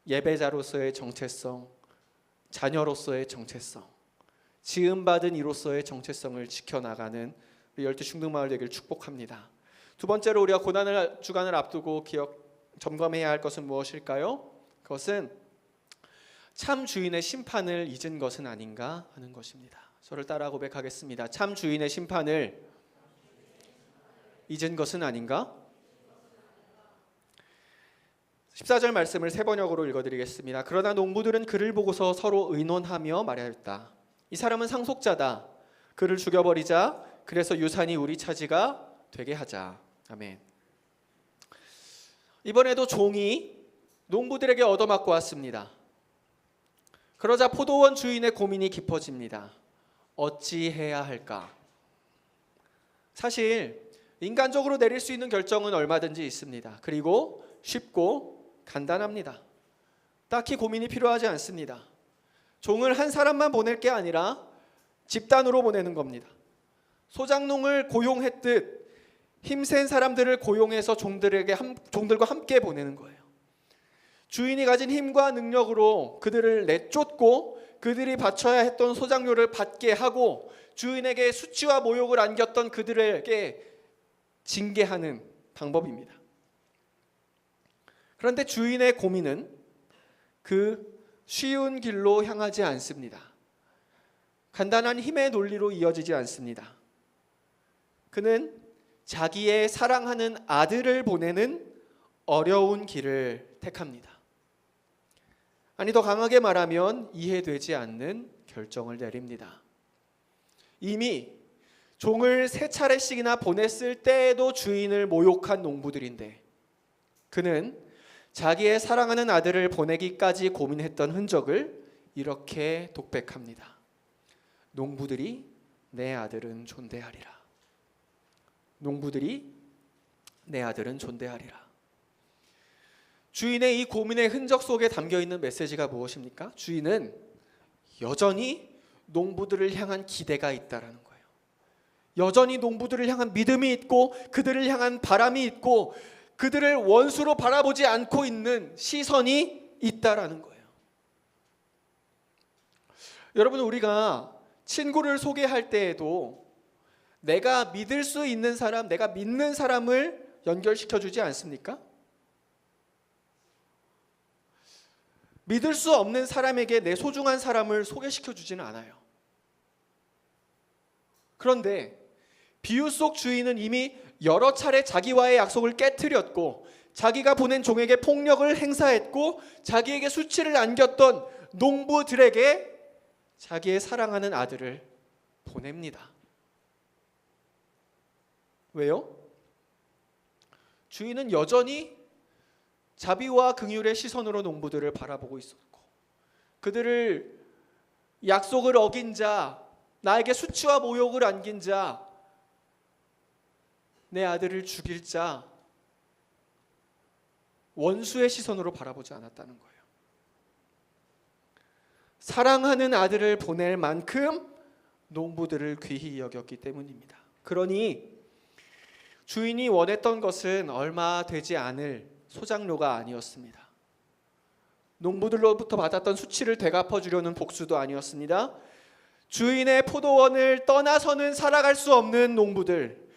예배자로서의 정체성, 자녀로서의 정체성, 지음받은 이로서의 정체성을 지켜나가는 우리 열두 중등마을 되기를 축복합니다. 두 번째로 우리가 고난을 주간을 앞두고 점검해야 할 것은 무엇일까요? 그것은 참 주인의 심판을 잊은 것은 아닌가 하는 것입니다. 저를 따라 고백하겠습니다. 참 주인의 심판을 잊은 것은 아닌가? 14절 말씀을 세 번역으로 읽어드리겠습니다. 그러나 농부들은 그를 보고서 서로 의논하며 말하였다. 이 사람은 상속자다. 그를 죽여버리자. 그래서 유산이 우리 차지가 되게 하자. 아멘. 이번에도 종이 농부들에게 얻어맞고 왔습니다. 그러자 포도원 주인의 고민이 깊어집니다. 어찌해야 할까? 사실 인간적으로 내릴 수 있는 결정은 얼마든지 있습니다. 그리고 쉽고 간단합니다. 딱히 고민이 필요하지 않습니다. 종을 한 사람만 보낼 게 아니라 집단으로 보내는 겁니다. 소장농을 고용했듯 힘센 사람들을 고용해서 종들과 함께 보내는 거예요. 주인이 가진 힘과 능력으로 그들을 내쫓고 그들이 바쳐야 했던 소장료를 받게 하고 주인에게 수치와 모욕을 안겼던 그들에게 징계하는 방법입니다. 그런데 주인의 고민은 그 쉬운 길로 향하지 않습니다. 간단한 힘의 논리로 이어지지 않습니다. 그는 자기의 사랑하는 아들을 보내는 어려운 길을 택합니다. 아니, 더 강하게 말하면 이해되지 않는 결정을 내립니다. 이미 종을 3차례씩이나 보냈을 때에도 주인을 모욕한 농부들인데 그는 자기의 사랑하는 아들을 보내기까지 고민했던 흔적을 이렇게 독백합니다. 농부들이 내 아들은 존대하리라. 농부들이 내 아들은 존대하리라. 주인의 이 고민의 흔적 속에 담겨있는 메시지가 무엇입니까? 주인은 여전히 농부들을 향한 기대가 있다라는 거예요. 여전히 농부들을 향한 믿음이 있고 그들을 향한 바람이 있고 그들을 원수로 바라보지 않고 있는 시선이 있다라는 거예요. 여러분, 우리가 친구를 소개할 때에도 내가 믿을 수 있는 사람, 내가 믿는 사람을 연결시켜 주지 않습니까? 믿을 수 없는 사람에게 내 소중한 사람을 소개시켜 주지는 않아요. 그런데 비유 속 주인은 이미 여러 차례 자기와의 약속을 깨트렸고 자기가 보낸 종에게 폭력을 행사했고 자기에게 수치를 안겼던 농부들에게 자기의 사랑하는 아들을 보냅니다. 왜요? 주인은 여전히 자비와 긍휼의 시선으로 농부들을 바라보고 있었고 그들을 약속을 어긴 자, 나에게 수치와 모욕을 안긴 자, 내 아들을 죽일 자, 원수의 시선으로 바라보지 않았다는 거예요. 사랑하는 아들을 보낼 만큼 농부들을 귀히 여겼기 때문입니다. 그러니 주인이 원했던 것은 얼마 되지 않을 소장료가 아니었습니다. 농부들로부터 받았던 수치를 되갚아 주려는 복수도 아니었습니다. 주인의 포도원을 떠나서는 살아갈 수 없는 농부들,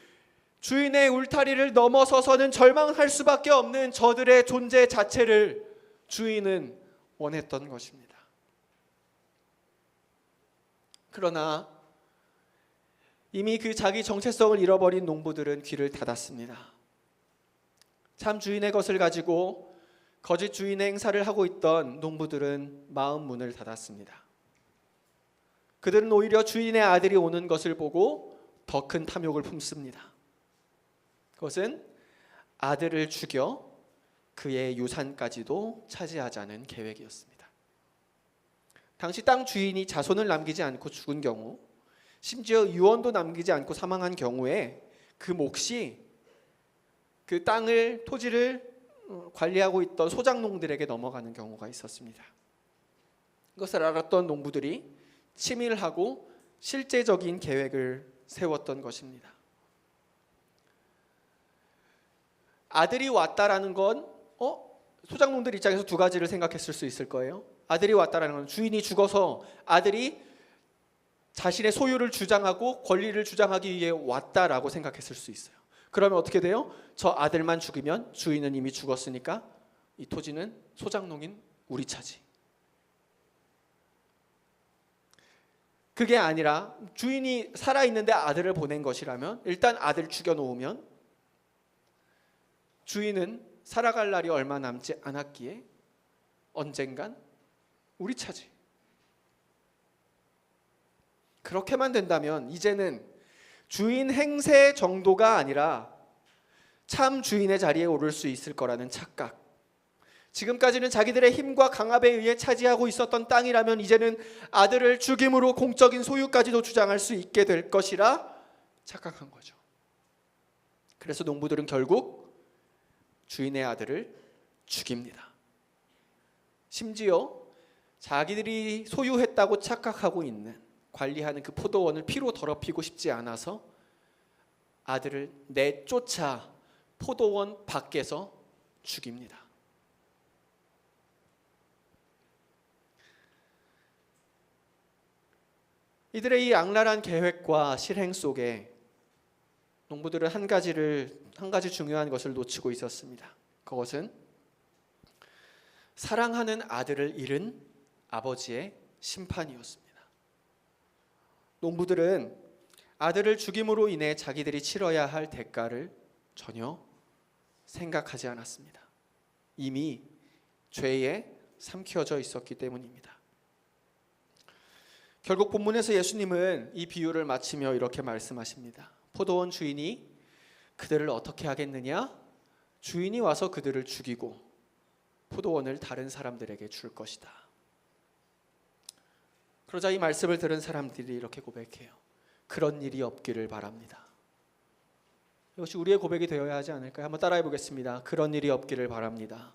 주인의 울타리를 넘어서서는 절망할 수밖에 없는 저들의 존재 자체를 주인은 원했던 것입니다. 그러나 이미 그 자기 정체성을 잃어버린 농부들은 귀를 닫았습니다. 참 주인의 것을 가지고 거짓 주인의 행사를 하고 있던 농부들은 마음 문을 닫았습니다. 그들은 오히려 주인의 아들이 오는 것을 보고 더 큰 탐욕을 품습니다. 그것은 아들을 죽여 그의 유산까지도 차지하자는 계획이었습니다. 당시 땅 주인이 자손을 남기지 않고 죽은 경우, 심지어 유언도 남기지 않고 사망한 경우에 그 몫이 그 땅을, 토지를 관리하고 있던 소장농들에게 넘어가는 경우가 있었습니다. 이것을 알았던 농부들이 치밀하고 실제적인 계획을 세웠던 것입니다. 아들이 왔다라는 건 소작농들 입장에서 두 가지를 생각했을 수 있을 거예요. 아들이 왔다라는 건 주인이 죽어서 아들이 자신의 소유를 주장하고 권리를 주장하기 위해 왔다라고 생각했을 수 있어요. 그러면 어떻게 돼요? 저 아들만 죽이면 주인은 이미 죽었으니까 이 토지는 소작농인 우리 차지. 그게 아니라 주인이 살아있는데 아들을 보낸 것이라면 일단 아들 죽여놓으면 주인은 살아갈 날이 얼마 남지 않았기에 언젠간 우리 차지. 그렇게만 된다면 이제는 주인 행세 정도가 아니라 참 주인의 자리에 오를 수 있을 거라는 착각. 지금까지는 자기들의 힘과 강압에 의해 차지하고 있었던 땅이라면 이제는 아들을 죽임으로 공적인 소유까지도 주장할 수 있게 될 것이라 착각한 거죠. 그래서 농부들은 결국 주인의 아들을 죽입니다. 심지어 자기들이 소유했다고 착각하고 있는 관리하는 그 포도원을 피로 더럽히고 싶지 않아서 아들을 내쫓아 포도원 밖에서 죽입니다. 이들의 이 악랄한 계획과 실행 속에 농부들은 한 가지 중요한 것을 놓치고 있었습니다. 그것은 사랑하는 아들을 잃은 아버지의 심판이었습니다. 농부들은 아들을 죽임으로 인해 자기들이 치러야 할 대가를 전혀 생각하지 않았습니다. 이미 죄에 삼켜져 있었기 때문입니다. 결국 본문에서 예수님은 이 비유를 마치며 이렇게 말씀하십니다. 포도원 주인이 그들을 어떻게 하겠느냐? 주인이 와서 그들을 죽이고 포도원을 다른 사람들에게 줄 것이다. 그러자 이 말씀을 들은 사람들이 이렇게 고백해요. 그런 일이 없기를 바랍니다. 이것이 우리의 고백이 되어야 하지 않을까요? 한번 따라해 보겠습니다. 그런 일이 없기를 바랍니다.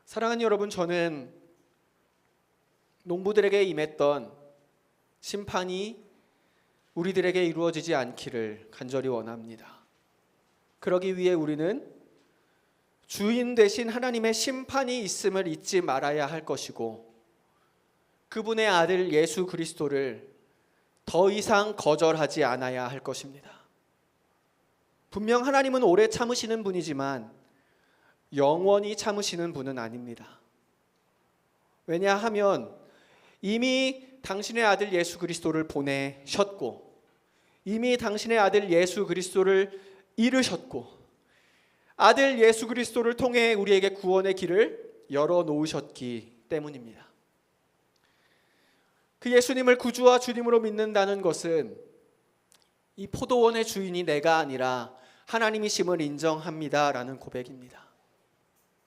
사랑하는 여러분, 저는 농부들에게 임했던 심판이 우리들에게 이루어지지 않기를 간절히 원합니다. 그러기 위해 우리는 주인 되신 하나님의 심판이 있음을 잊지 말아야 할 것이고 그분의 아들 예수 그리스도를 더 이상 거절하지 않아야 할 것입니다. 분명 하나님은 오래 참으시는 분이지만 영원히 참으시는 분은 아닙니다. 왜냐하면 이미 당신의 아들 예수 그리스도를 보내셨고 이미 당신의 아들 예수 그리스도를 이르셨고 아들 예수 그리스도를 통해 우리에게 구원의 길을 열어놓으셨기 때문입니다. 그 예수님을 구주와 주님으로 믿는다는 것은 이 포도원의 주인이 내가 아니라 하나님이심을 인정합니다라는 고백입니다.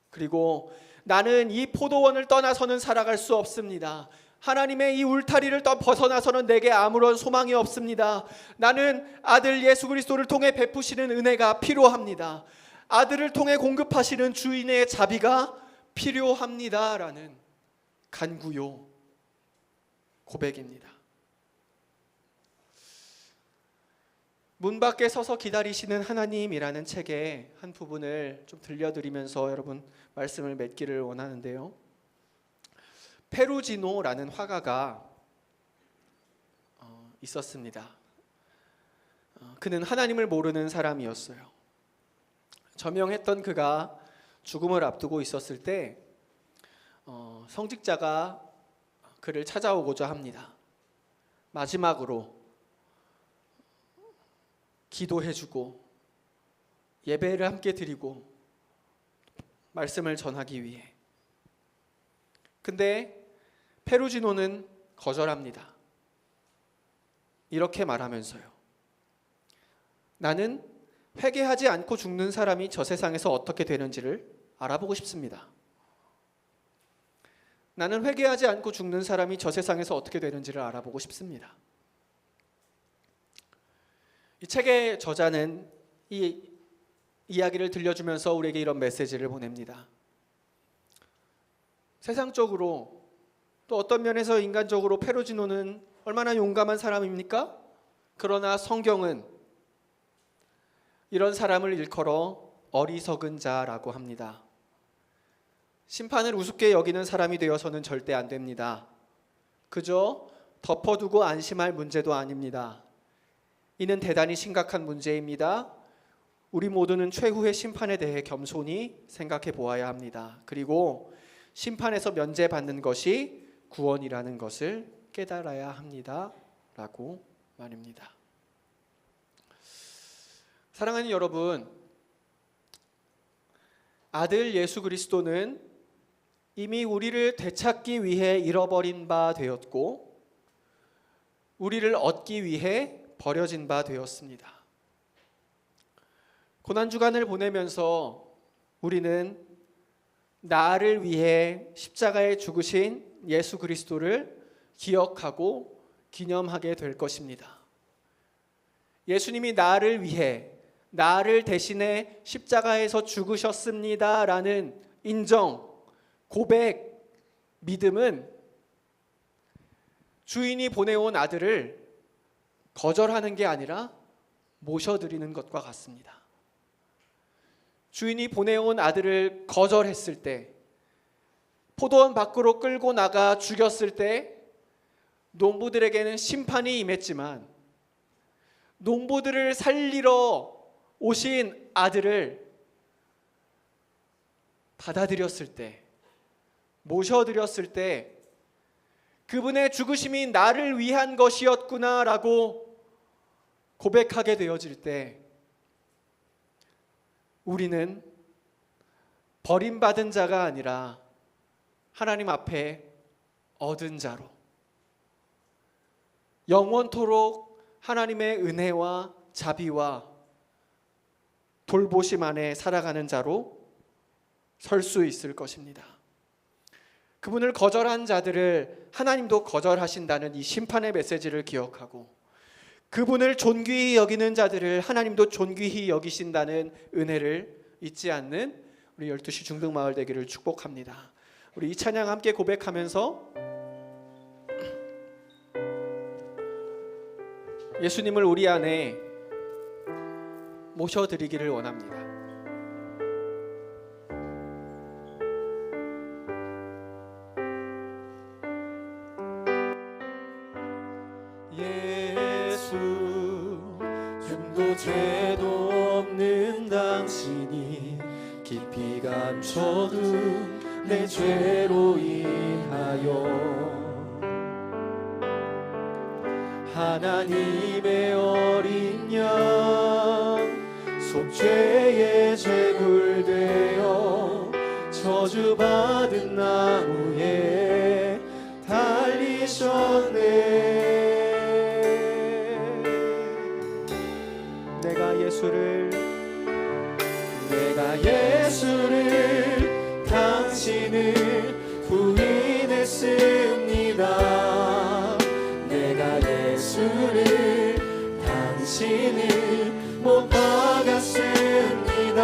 그리고 나는 이 포도원을 떠나서는 살아갈 수 없습니다. 하나님의 이 울타리를 벗어나서는 내게 아무런 소망이 없습니다. 나는 아들 예수 그리스도를 통해 베푸시는 은혜가 필요합니다. 아들을 통해 공급하시는 주인의 자비가 필요합니다라는 간구요 고백입니다. 문 밖에 서서 기다리시는 하나님이라는 책의 한 부분을 좀 들려드리면서 여러분 말씀을 맺기를 원하는데요. 페루지노라는 화가가 있었습니다. 그는 하나님을 모르는 사람이었어요. 저명했던 그가 죽음을 앞두고 있었을 때 성직자가 그를 찾아오고자 합니다. 마지막으로 기도해주고 예배를 함께 드리고 말씀을 전하기 위해. 근데 페루지노는 거절합니다. 이렇게 말하면서요. 나는 회개하지 않고 죽는 사람이 저 세상에서 어떻게 되는지를 알아보고 싶습니다. 나는 회개하지 않고 죽는 사람이 저 세상에서 어떻게 되는지를 알아보고 싶습니다. 이 책의 저자는 이 이야기를 들려주면서 우리에게 이런 메시지를 보냅니다. 세상적으로 또 어떤 면에서 인간적으로 페루지노는 얼마나 용감한 사람입니까? 그러나 성경은 이런 사람을 일컬어 어리석은 자라고 합니다. 심판을 우습게 여기는 사람이 되어서는 절대 안 됩니다. 그저 덮어두고 안심할 문제도 아닙니다. 이는 대단히 심각한 문제입니다. 우리 모두는 최후의 심판에 대해 겸손히 생각해 보아야 합니다. 그리고 심판에서 면제받는 것이 구원이라는 것을 깨달아야 합니다. 라고 말입니다. 사랑하는 여러분, 아들 예수 그리스도는 이미 우리를 되찾기 위해 잃어버린 바 되었고 우리를 얻기 위해 버려진 바 되었습니다. 고난주간을 보내면서 우리는 나를 위해 십자가에 죽으신 예수 그리스도를 기억하고 기념하게 될 것입니다. 예수님이 나를 위해 나를 대신해 십자가에서 죽으셨습니다라는 인정, 고백, 믿음은 주인이 보내온 아들을 거절하는 게 아니라 모셔드리는 것과 같습니다. 주인이 보내온 아들을 거절했을 때, 포도원 밖으로 끌고 나가 죽였을 때 농부들에게는 심판이 임했지만 농부들을 살리러 오신 아들을 받아들였을 때, 모셔드렸을 때 그분의 죽으심이 나를 위한 것이었구나라고 고백하게 되어질 때 우리는 버림받은 자가 아니라 하나님 앞에 얻은 자로 영원토록 하나님의 은혜와 자비와 돌보심 안에 살아가는 자로 설 수 있을 것입니다. 그분을 거절한 자들을 하나님도 거절하신다는 이 심판의 메시지를 기억하고 그분을 존귀히 여기는 자들을 하나님도 존귀히 여기신다는 은혜를 잊지 않는 우리 12시 중등마을 되기를 축복합니다. 우리 이 찬양 함께 고백하면서 예수님을 우리 안에 모셔드리기를 원합니다. 예수, 흉도 죄도 없는 당신이 깊이 감춰둔 내 죄로 인하여 하나님의 어린 양 속죄의 제물 되어 저주받은 나무에 달리셨네. 내가 예수를 당신을 부인했습니다. 내가 예수를 당신을 못 박았습니다.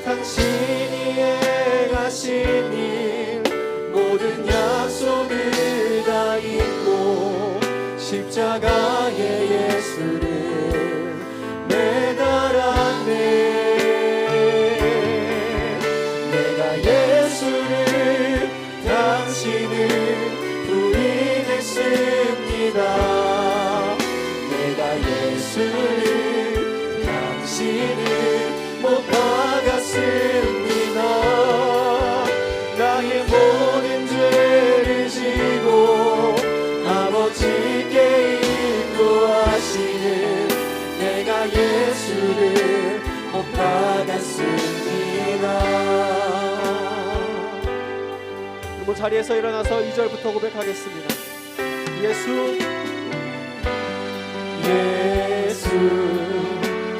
당신이 행하신 일 모든 약속을 다 잊고 십자가에 예수를 매달았네. 내가 예수를 당신을 부인했습니다. 내가 예수를 당신을 못 박았습니다. 나의 모든 죄를 지고 아버지께 인도하시는 내가 예수를 못 박았습니다. 여러분 자리에서 일어나서 2절부터 고백하겠습니다. 예수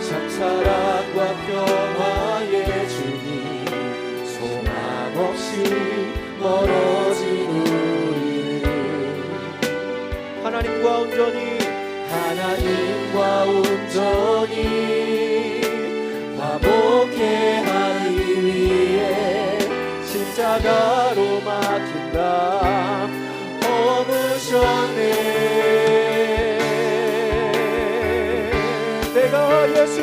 참 사랑과 평화의 주님, 소망 없이 멀어진 우리를 하나님과 온전히 화목해 하기 위해 십자가로 막힌 담 허무셨네. 내가 예수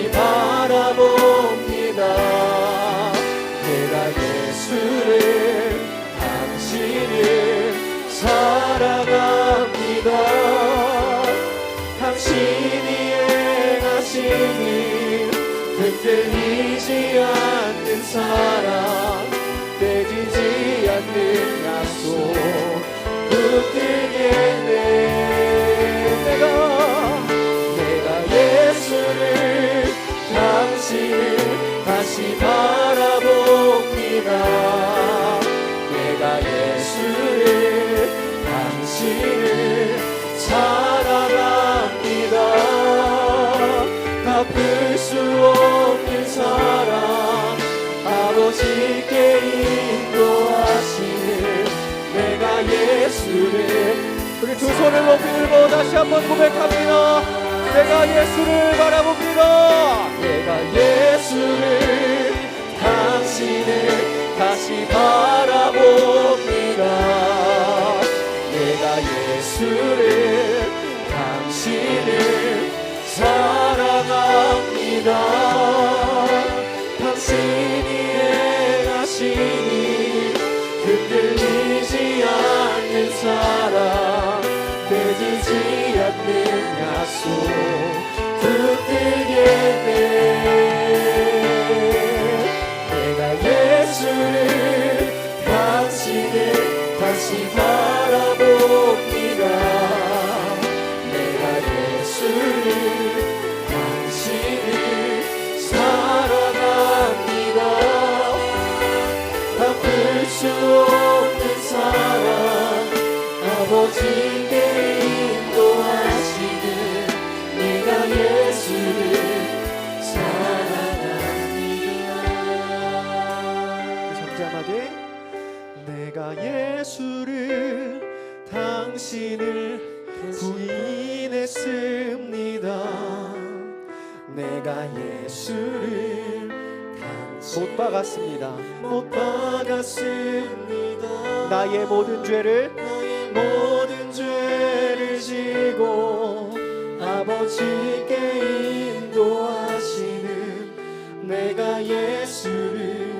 다시 바라봅니다. 내가 예수를 당신을 사랑합니다. 당신이 행하신 일 흔들리지 않는 사랑 깨지지 않는 약속 붙들겠네. 내가 예수를 당신을 다시 바라봅니다. 내가 예수를 당신을 사랑합니다. 갚을 수 없는 사랑 아버지께 인도하시는 내가 예수를 우리 두 손을 높이 들고 다시 한번 고백합니다. 내가 예수를 바라봅니다. 내가 예수를 당신을 다시 바라봅니다. 내가 예수를 당신을 사랑합니다. 당신이 행하신 일 흔들리지 않는 사랑 깨지지 않는 약속 붙들겠네. 내가 예수를 당신을 다시 바라봅니다. 내가 예수를 당신을 사랑합니다. 갚을 수 없는 사랑 아버지께 인도하시는 내가 예수를 사랑합니다. 잠잠하게 내가 예수를 당신을 부인했습니다. 내가 예수를 못 박았습니다. 못 박았습니다. 나의 모든 죄를 모든 죄를 지고 아버지께 인도하시는 내가 예수를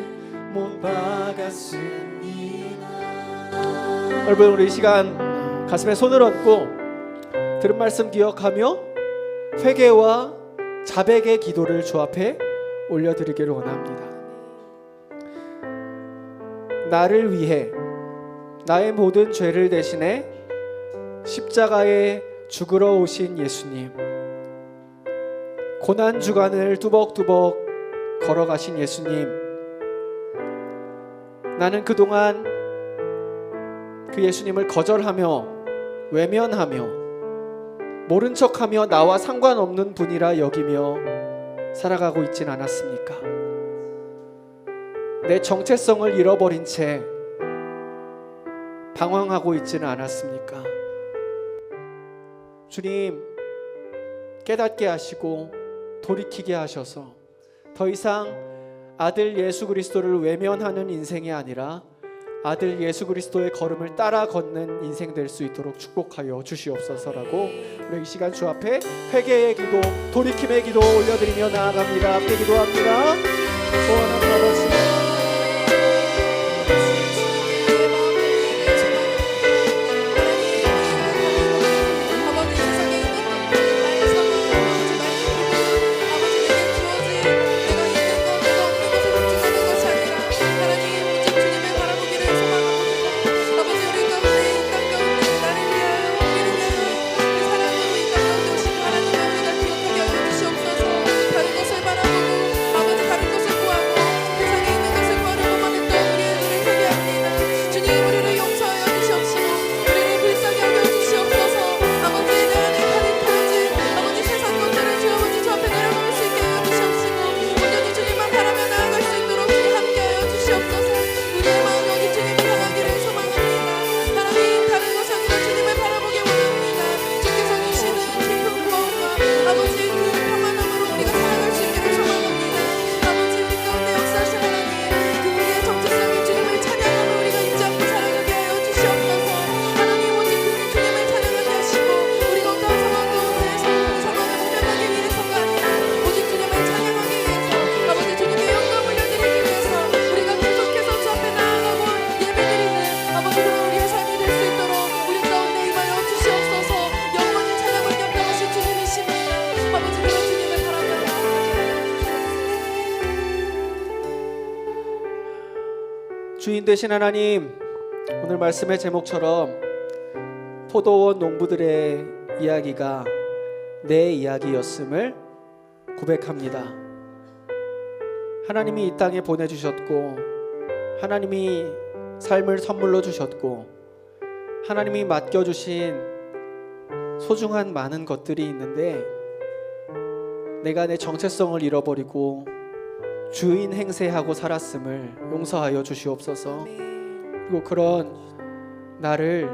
못 박았습니다. 여러분, 우리 이 시간 가슴에 손을 얹고 들은 말씀 기억하며 회개와 자백의 기도를 주 앞에 올려드리기를 원합니다. 나를 위해 나의 모든 죄를 대신해 십자가에 죽으러 오신 예수님, 고난 주간을 뚜벅뚜벅 걸어가신 예수님, 나는 그동안 그 예수님을 거절하며 외면하며 모른 척하며 나와 상관없는 분이라 여기며 살아가고 있진 않았습니까? 내 정체성을 잃어버린 채 방황하고 있지는 않았습니까? 주님, 깨닫게 하시고 돌이키게 하셔서 더 이상 아들 예수 그리스도를 외면하는 인생이 아니라 아들 예수 그리스도의 걸음을 따라 걷는 인생 될 수 있도록 축복하여 주시옵소서라고 우리 이 시간 주 앞에 회개의 기도, 돌이킴의 기도 올려드리며 나아갑니다. 함께 기도합니다. 소원하는 아버지, 다른 것을 바라보고 아버지 다른 것을 구하고 주인 되신 하나님, 오늘 말씀의 제목처럼 포도원 농부들의 이야기가 내 이야기였음을 고백합니다. 하나님이 이 땅에 보내주셨고, 하나님이 삶을 선물로 주셨고, 하나님이 맡겨주신 소중한 많은 것들이 있는데 내가 내 정체성을 잃어버리고 주인 행세하고 살았음을 용서하여 주시옵소서. 그리고 그런 나를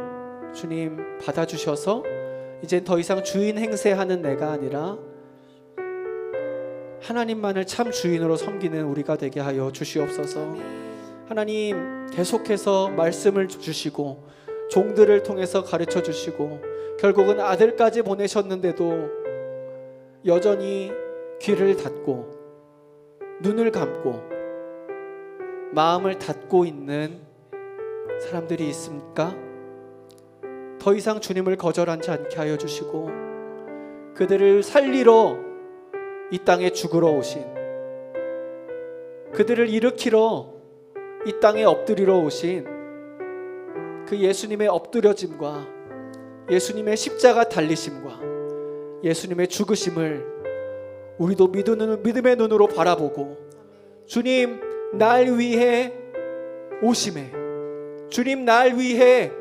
주님 받아주셔서 이젠 더 이상 주인 행세하는 내가 아니라 하나님만을 참 주인으로 섬기는 우리가 되게 하여 주시옵소서. 하나님, 계속해서 말씀을 주시고 종들을 통해서 가르쳐 주시고 결국은 아들까지 보내셨는데도 여전히 귀를 닫고 눈을 감고 마음을 닫고 있는 사람들이 있습니까? 더 이상 주님을 거절하지 않게 하여 주시고 그들을 살리러 이 땅에 죽으러 오신, 그들을 일으키러 이 땅에 엎드리러 오신 그 예수님의 엎드려짐과 예수님의 십자가 달리심과 예수님의 죽으심을 우리도 믿음의 눈으로 바라보고 주님 날 위해 오심에, 주님 날 위해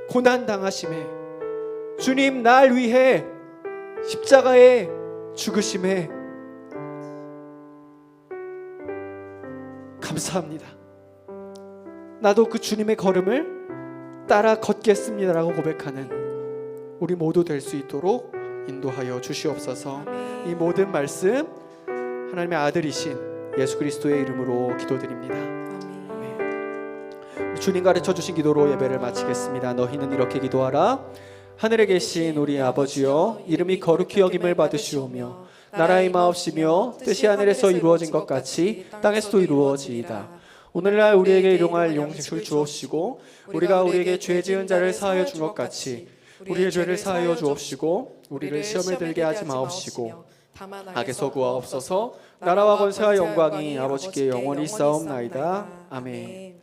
고난당하심에, 주님 날 위해 십자가에 죽으심에 감사합니다. 나도 그 주님의 걸음을 따라 걷겠습니다라고 고백하는 우리 모두 될 수 있도록 인도하여 주시옵소서. 이 모든 말씀 하나님의 아들이신 예수 그리스도의 이름으로 기도드립니다. 주님 가르쳐 주신 기도로 예배를 마치겠습니다. 너희는 이렇게 기도하라. 하늘에 계신 우리 아버지여, 이름이 거룩히 여김을 받으시오며 나라의 마옵시며 뜻이 하늘에서 이루어진 것 같이 땅에서도 이루어지이다. 오늘날 우리에게 일용할 용식을 주옵시고 우리가 우리에게 죄 지은 자를 사하여 준 것 같이 우리의 죄를 사하여 주옵시고 우리를 시험에 들게 하지 마옵시고 악에서 구하옵소서. 나라와 권세와 영광이 아버지께 영원히 있사옵나이다. 아멘.